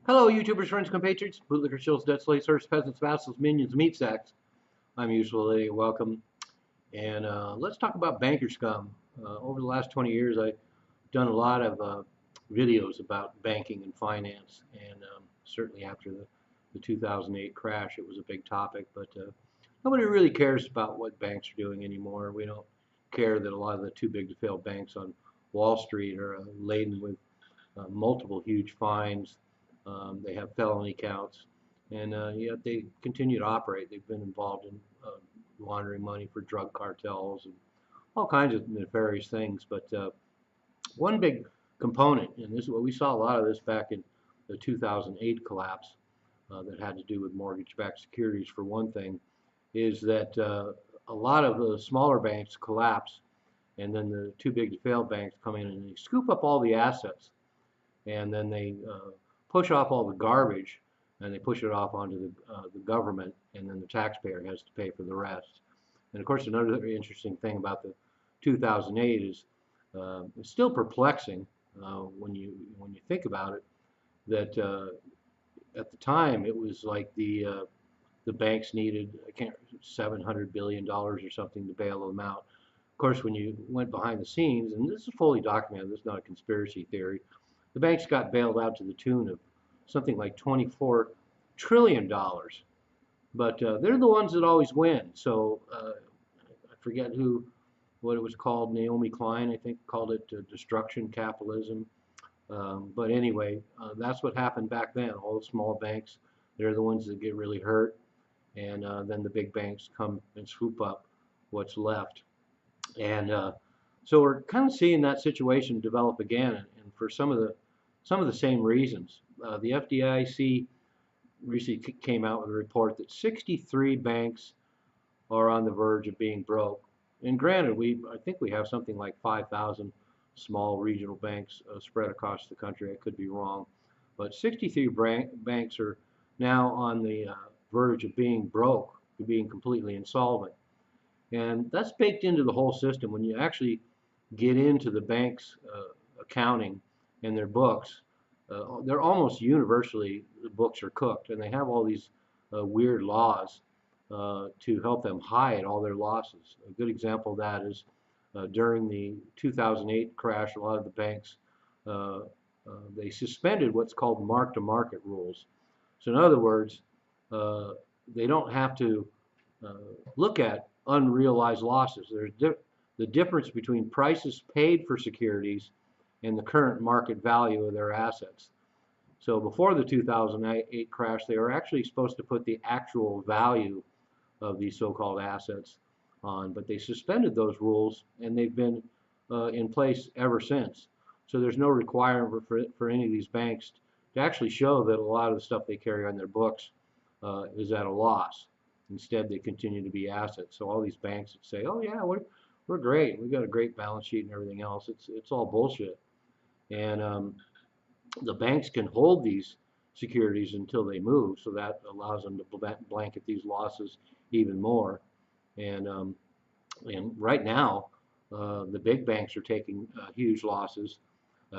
Hello, YouTubers, friends, compatriots, bootlicker, shills, debt slaves, serfs, peasants, vassals, minions, meat sacks. I'm usually welcome. And let's talk about banker scum. Over the last 20 years, I've done a lot of videos about banking and finance. And certainly after the 2008 crash, it was a big topic. But nobody really cares about what banks are doing anymore. We don't care that a lot of the too big to fail banks on Wall Street are laden with multiple huge fines. They have felony counts, and yet they continue to operate. They've been involved in laundering money for drug cartels and all kinds of nefarious things. But one big component, and this is what we saw a lot of this back in the 2008 collapse that had to do with mortgage-backed securities for one thing, is that a lot of the smaller banks collapse, and then the too big to fail banks come in and they scoop up all the assets, and then they push off all the garbage, and they push it off onto the government, and then the taxpayer has to pay for the rest. And of course, another interesting thing about the 2008 is it's still perplexing when you think about it, that at the time it was like the banks needed, I can't, $700 billion or something to bail them out. Of course, when you went behind the scenes, and this is fully documented, this is not a conspiracy theory, the banks got bailed out to the tune of something like $24 trillion. But they're the ones that always win. So I forget what it was called. Naomi Klein, I think, called it destruction capitalism. But anyway, that's what happened back then. All the small banks, they're the ones that get really hurt. And then the big banks come and swoop up what's left. And so we're kind of seeing that situation develop again, and for some of the same reasons. The FDIC recently came out with a report that 63 banks are on the verge of being broke. And granted, I think we have something like 5,000 small regional banks spread across the country. I could be wrong, but 63 banks are now on the verge of being broke, being completely insolvent. And that's baked into the whole system. When you actually get into the bank's accounting and their books, they're almost universally, the books are cooked, and they have all these weird laws to help them hide all their losses. A good example of that is during the 2008 crash, a lot of the banks, they suspended what's called mark-to-market rules. So in other words, they don't have to look at unrealized losses. There's the difference between prices paid for securities and the current market value of their assets. So before the 2008 crash, they were actually supposed to put the actual value of these so-called assets on, but they suspended those rules, and they've been in place ever since. So there's no requirement for any of these banks to actually show that a lot of the stuff they carry on their books is at a loss. Instead, they continue to be assets. So all these banks that say, "Oh yeah, we're great. We've got a great balance sheet and everything else," it's all bullshit. And the banks can hold these securities until they move, so that allows them to blanket these losses even more. And right now, the big banks are taking huge losses.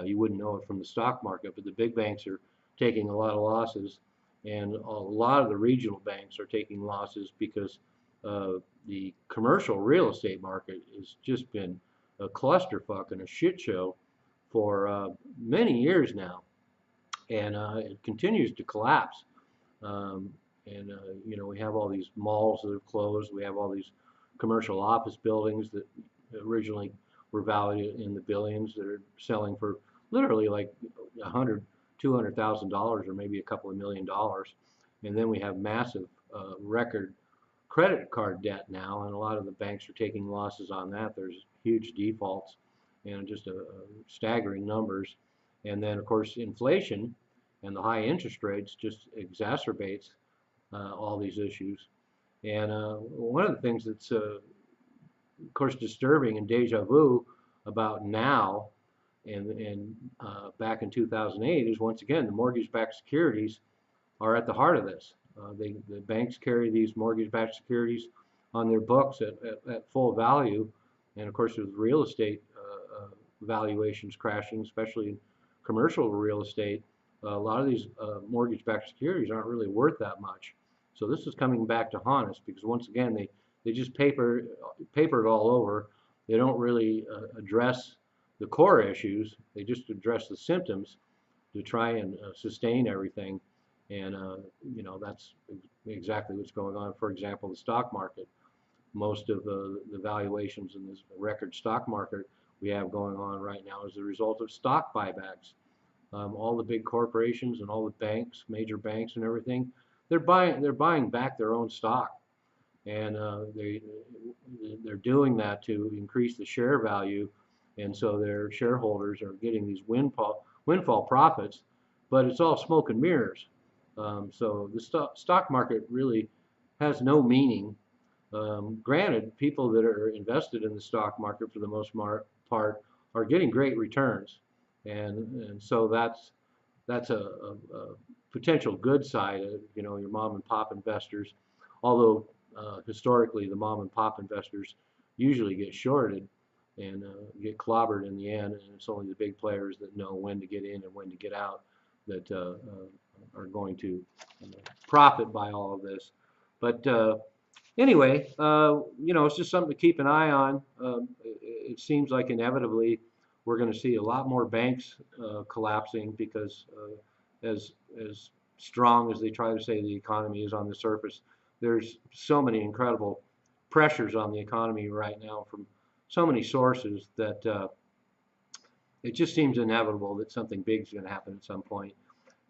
You wouldn't know it from the stock market, but the big banks are taking a lot of losses, and a lot of the regional banks are taking losses because the commercial real estate market has just been a clusterfuck and a shit show for many years now, and it continues to collapse. And you know, we have all these malls that have closed. We have all these commercial office buildings that originally were valued in the billions that are selling for literally like $200,000 or maybe a couple of $1,000,000. And then we have massive record credit card debt now, and a lot of the banks are taking losses on that. There's huge defaults and just staggering numbers. And then, of course, inflation and the high interest rates just exacerbates all these issues. And one of the things that's, of course, disturbing and deja vu about now and back in 2008 is, once again, the mortgage-backed securities are at the heart of this. The banks carry these mortgage-backed securities on their books at full value, and of course, with real estate valuations crashing, especially in commercial real estate, A lot of these mortgage-backed securities aren't really worth that much. So this is coming back to haunt us because once again they just paper it all over. They don't really address the core issues. They just address the symptoms to try and sustain everything. And that's exactly what's going on. For example, the stock market. Most of the valuations in this record stock market we have going on right now is the result of stock buybacks. All the big corporations and all the banks, major banks and everything, they're buying back their own stock, and they're doing that to increase the share value, and so their shareholders are getting these windfall profits, but it's all smoke and mirrors. So the stock market really has no meaning. Granted, people that are invested in the stock market for the most part are getting great returns, and so that's a potential good side of your mom and pop investors. Although historically the mom and pop investors usually get shorted and get clobbered in the end, and it's only the big players that know when to get in and when to get out that are going to profit by all of this. But anyway, it's just something to keep an eye on. It seems like inevitably we're going to see a lot more banks collapsing because as strong as they try to say the economy is on the surface, there's so many incredible pressures on the economy right now from so many sources that it just seems inevitable that something big is going to happen at some point.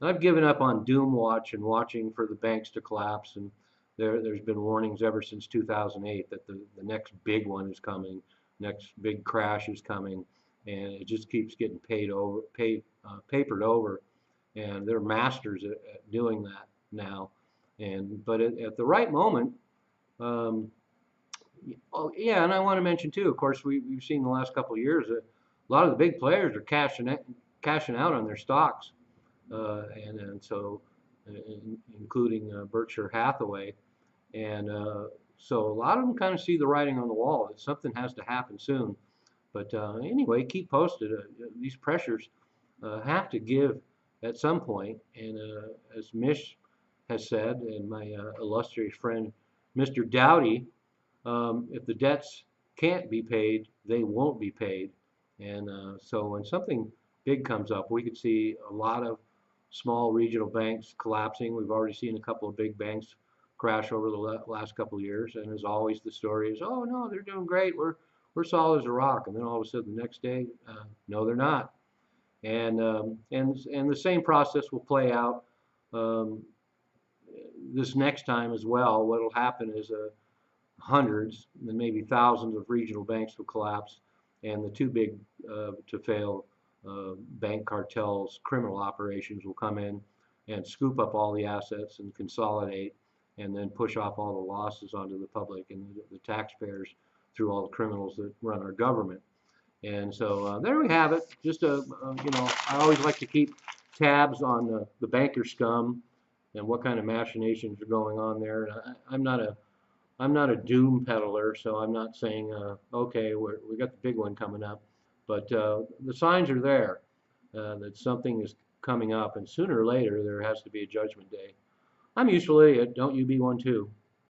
And I've given up on doom watch and watching for the banks to collapse, and there's been warnings ever since 2008 that the next big one is coming, next big crash is coming, and it just keeps getting papered over, and they're masters at doing that now. But at the right moment, oh yeah, and I want to mention too, of course, we've seen the last couple of years that a lot of the big players are cashing out on their stocks, and so including Berkshire Hathaway, and so a lot of them kind of see the writing on the wall that something has to happen soon. But anyway, keep posted. These pressures have to give at some point, and as Mish has said, and my illustrious friend Mr. Dowdy, if the debts can't be paid, they won't be paid. And so when something big comes up, we could see a lot of small regional banks collapsing. We've already seen a couple of big banks crash over the last couple of years, and as always, the story is, oh no, they're doing great. We're solid as a rock, and then all of a sudden the next day, no, they're not. And the same process will play out this next time as well. What will happen is hundreds and maybe thousands of regional banks will collapse, and the too big to fail bank cartels, criminal operations will come in and scoop up all the assets and consolidate, and then push off all the losses onto the public and the taxpayers through all the criminals that run our government. And so there we have it. Just I always like to keep tabs on the banker scum and what kind of machinations are going on there. And I'm not a doom peddler, so I'm not saying okay, we got the big one coming up, but the signs are there that something is coming up, and sooner or later there has to be a judgment day. I'm useful idiot. Don't you be one too.